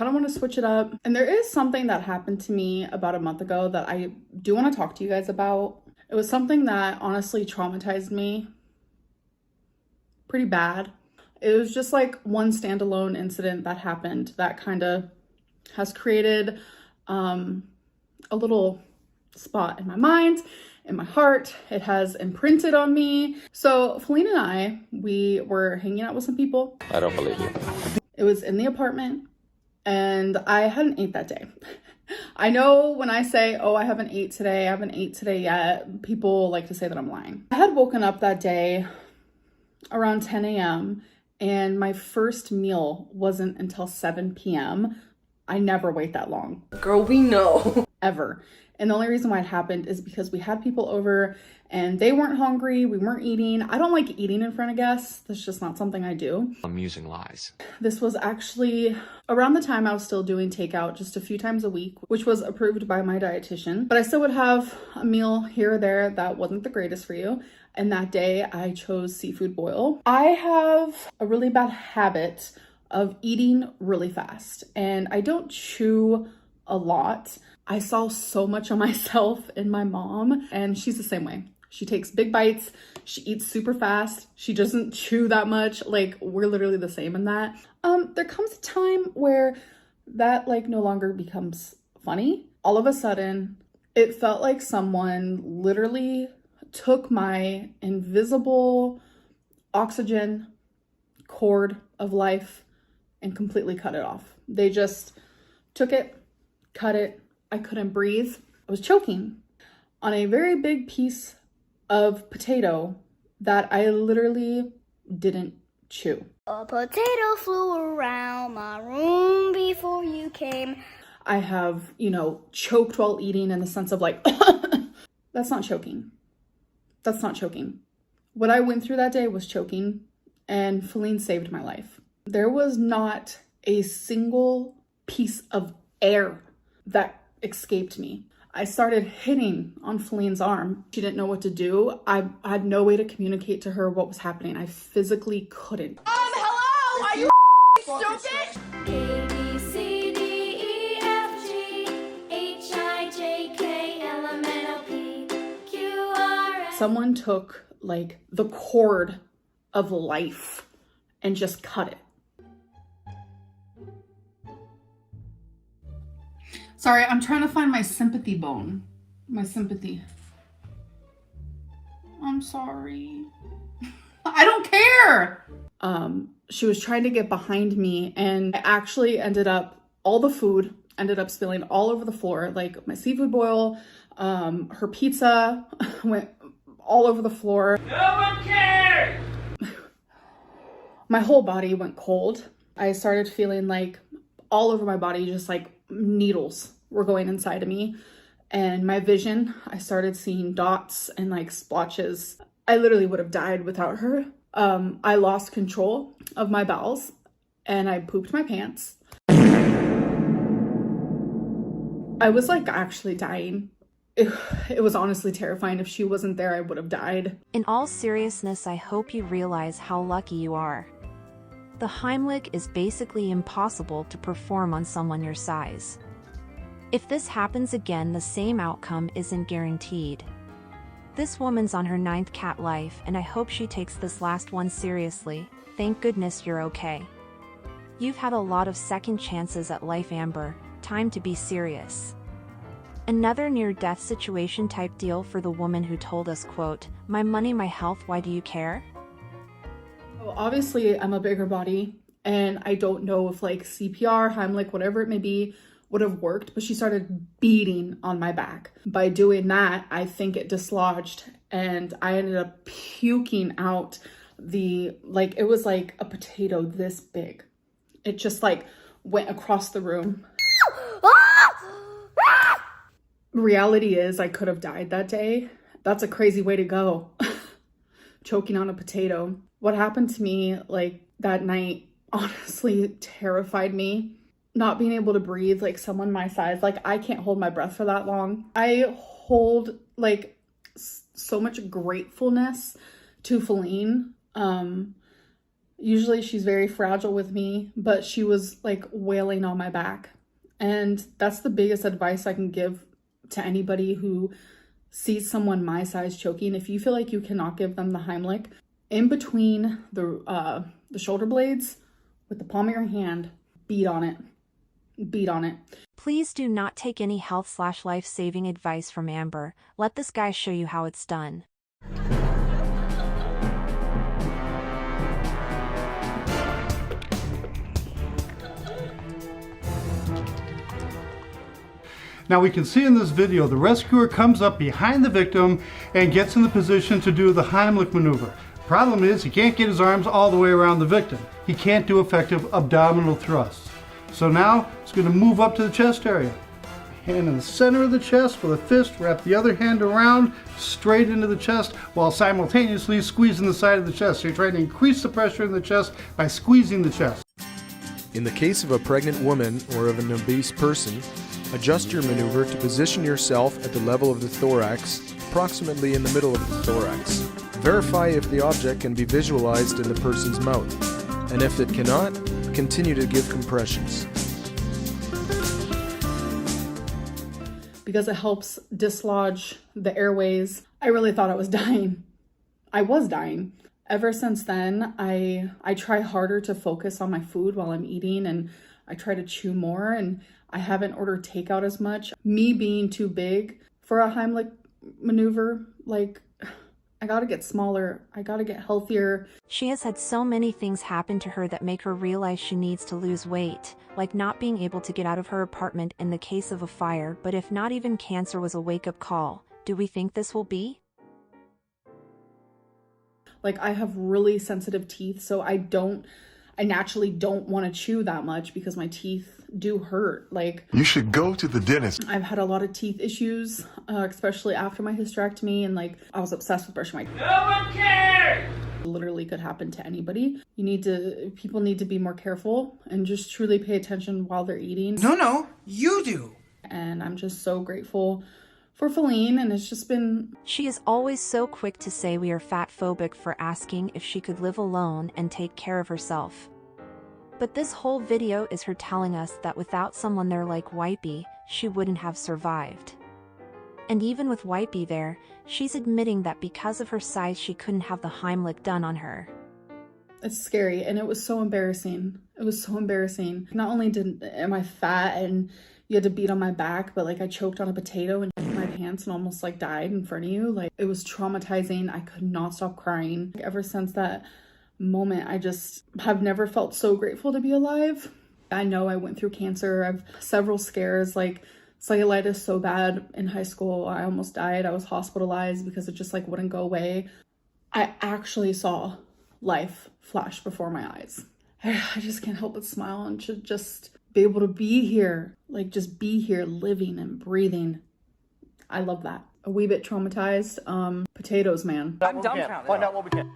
kind of want to switch it up. And there is something that happened to me about a month ago that I do want to talk to you guys about. It was something that honestly traumatized me pretty bad. It was just like one standalone incident that happened that kind of has created a little spot in my mind, in my heart. It has imprinted on me. So Feline and I, we were hanging out with some people. I don't believe you. It was in the apartment and I hadn't ate that day. I know when I say, oh, I haven't ate today yet, people like to say that I'm lying. I had woken up that day around 10 a.m. and my first meal wasn't until 7 p.m. I never wait that long. Girl, we know. Ever. And the only reason why it happened is because we had people over and they weren't hungry, we weren't eating. I don't like eating in front of guests. That's just not something I do. I'm using lies. This was actually around the time I was still doing takeout just a few times a week, which was approved by my dietitian. But I still would have a meal here or there that wasn't the greatest for you. And that day I chose seafood boil. I have a really bad habit of eating really fast and I don't chew a lot. I saw so much of myself in my mom and she's the same way. She takes big bites. She eats super fast. She doesn't chew that much. Like, we're literally the same in that. There comes a time where that like no longer becomes funny. All of a sudden, it felt like someone literally took my invisible oxygen cord of life and completely cut it off. They just took it, cut it. I couldn't breathe. I was choking on a very big piece of potato that I literally didn't chew. A potato flew around my room before you came. I have, choked while eating in the sense of like, that's not choking. That's not choking. What I went through that day was choking, and Feline saved my life. There was not a single piece of air that escaped me. I started hitting on Feline's arm. She didn't know what to do. I had no way to communicate to her what was happening. I physically couldn't. Hello? Are you stupid? A, B, C, D, E, F, G, H, I, J, K, L, M, N, O, P, Q, R, S. Someone took like the cord of life and just cut it. Sorry, I'm trying to find my sympathy bone. My sympathy. I'm sorry. I don't care. She was trying to get behind me and I actually all the food ended up spilling all over the floor. Like my seafood boil, her pizza went all over the floor. No one cares! My whole body went cold. I started feeling like all over my body, just like needles were going inside of me. And my vision, I started seeing dots and like splotches. I literally would have died without her. I lost control of my bowels and I pooped my pants. I was like actually dying. It was honestly terrifying. If she wasn't there, I would have died. In all seriousness, I hope you realize how lucky you are. The Heimlich is basically impossible to perform on someone your size. If this happens again, the same outcome isn't guaranteed. This woman's on her 9th cat life, and I hope she takes this last one seriously. Thank goodness you're okay. You've had a lot of second chances at life, Amber. Time to be serious. Another near-death situation type deal for the woman who told us, quote, "My money, my health, why do you care?" Well, obviously, I'm a bigger body, and I don't know if like CPR, Heimlich, whatever it may be, would have worked, but she started beating on my back. By doing that, I think it dislodged, and I ended up puking out it was like a potato this big. It just like went across the room. Reality is I could have died that day. That's a crazy way to go. Choking on a potato. What happened to me like that night honestly terrified me. Not being able to breathe, like someone my size, like I can't hold my breath for that long. I hold like so much gratefulness to Feline. Usually she's very fragile with me, but she was like wailing on my back. And that's the biggest advice I can give to anybody who sees someone my size choking. If you feel like you cannot give them the Heimlich, in between the shoulder blades with the palm of your hand, beat on it. Beat on it. Please do not take any health/life-saving advice from Amber. Let this guy show you how it's done. Now we can see in this video the rescuer comes up behind the victim and gets in the position to do the Heimlich maneuver. Problem is he can't get his arms all the way around the victim. He can't do effective abdominal thrusts. So now he's going to move up to the chest area. Hand in the center of the chest with a fist, wrap the other hand around straight into the chest while simultaneously squeezing the side of the chest. So you're trying to increase the pressure in the chest by squeezing the chest. In the case of a pregnant woman or of an obese person, adjust your maneuver to position yourself at the level of the thorax, approximately in the middle of the thorax. Verify if the object can be visualized in the person's mouth, and if it cannot, continue to give compressions. Because it helps dislodge the airways. I really thought I was dying. I was dying. Ever since then, I try harder to focus on my food while I'm eating, and I try to chew more, and I haven't ordered takeout as much. Me being too big for a Heimlich maneuver, like, I gotta get smaller. I gotta get healthier. She has had so many things happen to her that make her realize she needs to lose weight, like not being able to get out of her apartment in the case of a fire. But if not even cancer was a wake-up call, do we think this will be? Like, I have really sensitive teeth, so I naturally don't want to chew that much because my teeth do hurt. Like, you should go to the dentist. I've had a lot of teeth issues, especially after my hysterectomy, and like, I was obsessed with brushing my teeth. No one cares! Literally could happen to anybody. People need to be more careful and just truly pay attention while they're eating. No, you do. And I'm just so grateful for Feline, and it's just been... She is always so quick to say we are fat phobic for asking if she could live alone and take care of herself. But this whole video is her telling us that without someone there like Wipey, she wouldn't have survived. And even with Wipey there, she's admitting that because of her size she couldn't have the Heimlich done on her. It's scary, and it was so embarrassing. It was so embarrassing. Not only am I fat and you had to beat on my back, but like, I choked on a potato and my pants and almost like died in front of you. Like, it was traumatizing. I could not stop crying. Ever since that moment, I just have never felt so grateful to be alive. I know I went through cancer. I've several scares, like cellulitis so bad in high school. I almost died. I was hospitalized because it just like wouldn't go away. I actually saw life flash before my eyes. I just can't help but smile and should just be able to be here, like just be here living and breathing. I love that. A wee bit traumatized. Potatoes, man. I'm dumbfounded. Find out what we can.